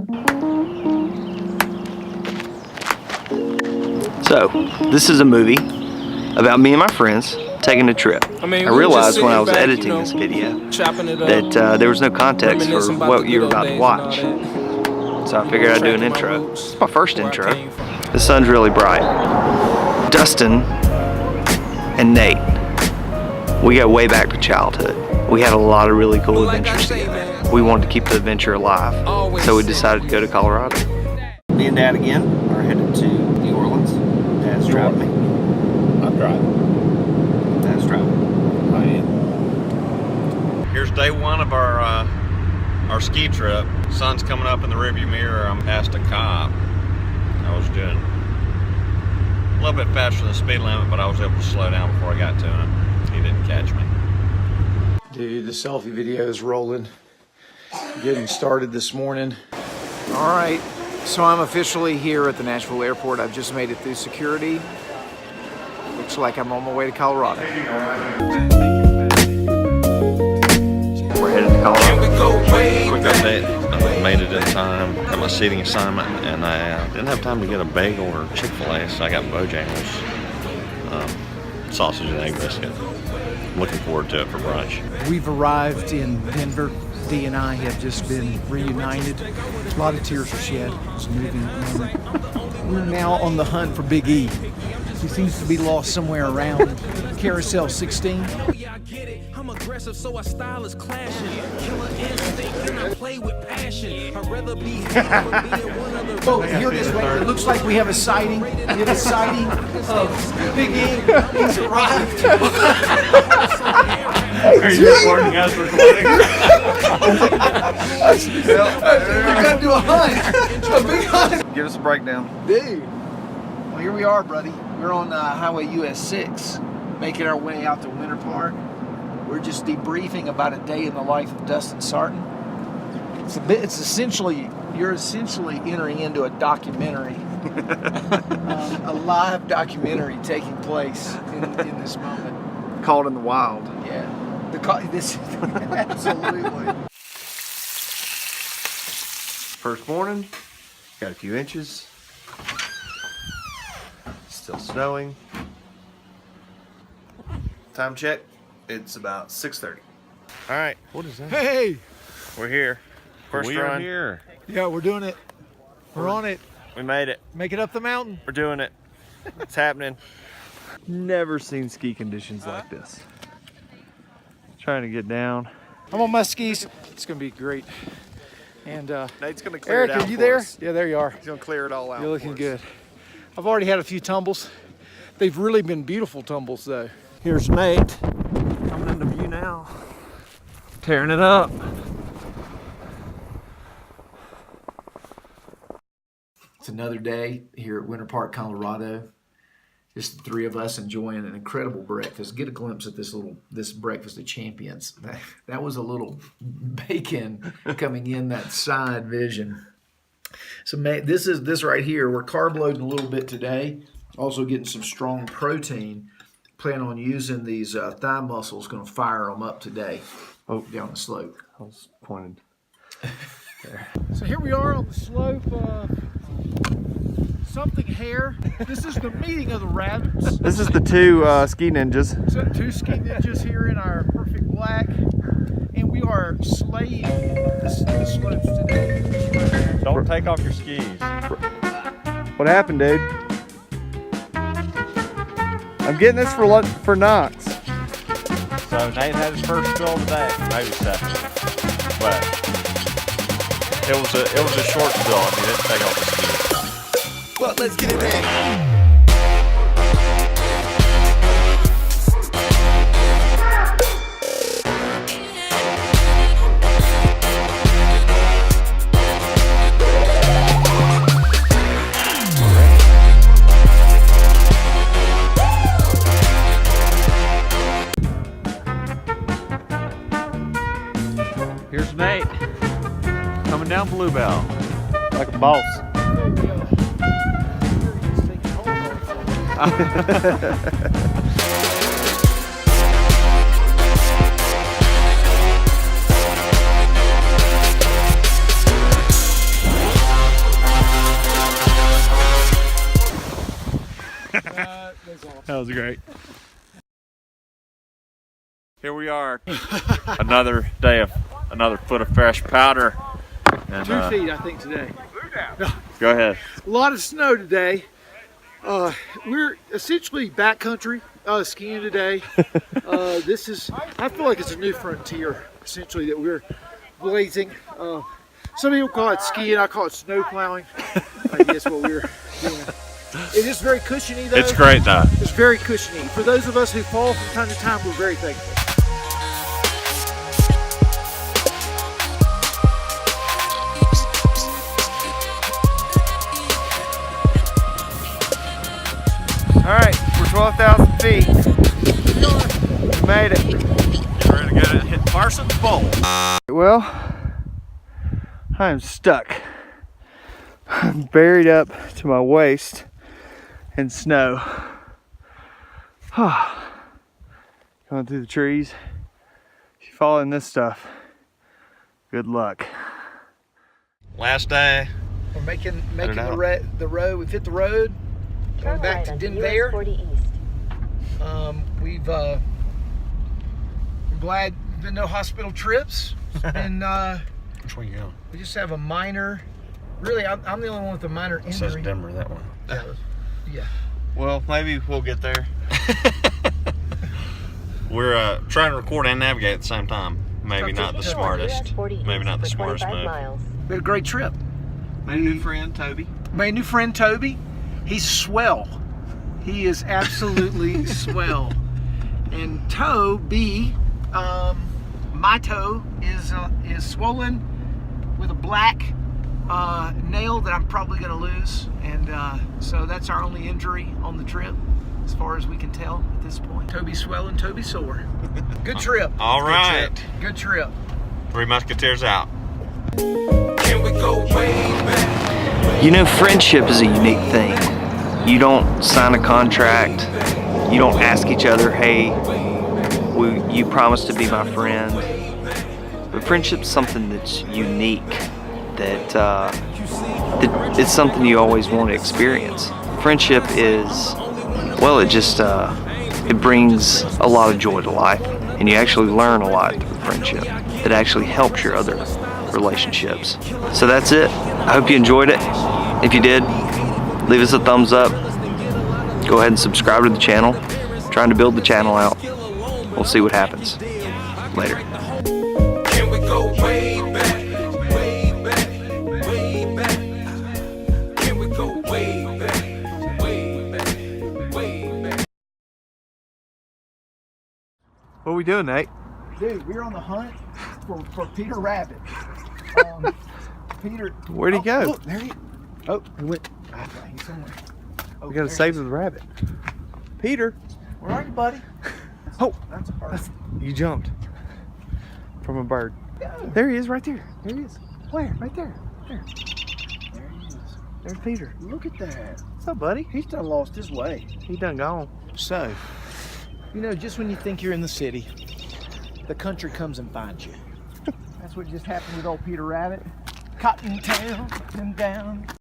So, this is a movie about me and my friends taking a trip. I realized when I was editing this video that there was no context for what you were about to watch. So I figured I'd do an intro. It's my first intro. The sun's really bright. Dustin and Nate, we go way back to childhood. We had a lot of really cool adventures together. We wanted to keep the adventure alive, so we decided to go to Colorado. Me and Dad again are headed to New Orleans. Dad's driving me. I'm driving. Dad's driving. I am. Here's day one of our ski trip. Sun's coming up in the rearview mirror. I'm past a cop. I was doing a little bit faster than the speed limit, but I was able to slow down before I got to him. He didn't catch me. Dude, the selfie video is rolling. Getting started this morning. All right, so I'm officially here at the Nashville airport. I've just made it through security. Looks like I'm on my way to Colorado. We're headed to Colorado. Quick update. I made it in time. Got my seating assignment, and I didn't have time to get a bagel or Chick-fil-A, so I got Bojangles, sausage and egg biscuit. Looking forward to it for brunch. We've arrived in Denver. Dee and I have just been reunited. A lot of tears were shed. It's a moving moment. We're now on the hunt for Big E. He seems to be lost somewhere around Carousel 16. I'm aggressive, so I style is clashing. Killer instinct, and I play with passion. I'd rather be Oh, here it is. Wait, it looks like we have a sighting. We have a sighting of Big E. He's arrived. Are you recording us recording? We're gonna do a hunt. A big hunt. Give us a breakdown. Dude. Well, here we are, buddy. We're on Highway US 6, making our way out to Winterpark. We're just debriefing about a day in the life of Dustin Sarton. It's essentially, you're essentially entering into a documentary, a live documentary taking place in this moment. Caught in the wild. Yeah, this absolutely. First morning, got a few inches. Still snowing. Time check, it's about 6:30. All right. What is that? Hey! We're here. First We are run. here. Yeah, we're doing it. We're on it. We made it. Make it up the mountain. We're doing it. It's happening. Never seen ski conditions like this. Trying to get down. I'm on my skis. It's gonna be great. And Nate's gonna clear Eric, it out. are you for there? us. Yeah, there you are. He's gonna clear it all out. You're looking for us. good. I've already had a few tumbles. They've really been beautiful tumbles though. Here's Nate. Coming into view now. Tearing it up. It's another day here at Winterpark, Colorado. Just the three of us enjoying an incredible breakfast. Get a glimpse at this breakfast of champions. That was a little bacon coming in that side vision. So this right here, we're carb loading a little bit today. Also getting some strong protein. Plan on using these thigh muscles. Going to fire them up today. Oh, down the slope. I was pointed. There. So here we are on the slope of something hair. This is the meeting of the rabbits. This is the two ski ninjas. So two ski ninjas here in our perfect black, and we are slaying the slopes today. Don't take off your skis. What happened, dude? I'm getting this for Knox. So Nate had his first spill today, maybe second, but it was a short spill. I mean, he didn't take off the skis. But let's get it in. Here's Nate coming down Bluebell. Like a boss. was great. Here we are. Another day of another foot of fresh powder. And, 2 feet, I think, today. Go ahead. A lot of snow today. We're essentially backcountry skiing today. This is, I feel like it's a new frontier, essentially, that we're blazing. Some people call it skiing, I call it snow plowing. I guess what we're doing. It is very cushiony, though. It's great, though. It's very cushiony. For those of us who fall from time to time, we're very thankful. All right, we're 12,000 feet. We made it. We're gonna go hit Parsons Bowl. Well, I'm stuck. I'm buried up to my waist in snow. Going through the trees. If you fall in this stuff, good luck. Last day. We're making the road. We've hit the road. Going back to Denver. We're glad there's been no hospital trips. And Which one you going? we just have a minor. Really, I'm the only one with a minor injury. It says Denver, that one. Yeah. Well, maybe we'll get there. We're trying to record and navigate at the same time. Maybe not the smartest. Maybe not the smartest move. We had a great trip. My new friend, Toby. My new friend, Toby. He's swell. He is absolutely swell. And Toby, my toe is swollen with a black nail that I'm probably going to lose. And so that's our only injury on the trip, as far as we can tell at this point. Toby's swelling, Toby's sore. Good trip. All right. Good trip. Three Musketeers out. Can we go way back? You know, friendship is a unique thing. You don't sign a contract. You don't ask each other, hey, you promise to be my friend. But friendship's something that's unique, that it's something you always want to experience. Friendship is, well, it just, it brings a lot of joy to life. And you actually learn a lot through friendship that actually helps your other relationships. So that's it. I hope you enjoyed it. If you did, leave us a thumbs up. Go ahead and subscribe to the channel. I'm trying to build the channel out. We'll see what happens. Later. Can we go way back? Way back, way back. Can we go way back? Way back, way back. What are we doing, Nate? Dude, we're on the hunt for Peter Rabbit. Peter. Where'd he go? Look, there he. Oh, he went. Okay, he's somewhere. Oh, We gotta save the rabbit. Peter. Where are you, buddy? Oh, That's a bird. you jumped from a bird. Go. There he is, right there. There he is. Where? Right there. There. There he is. There's Peter. Look at that. What's up, buddy? He's done lost his way. He done gone. So, you know, just when you think you're in the city, the country comes and finds you. That's what just happened with old Peter Rabbit. Cotton Town and down.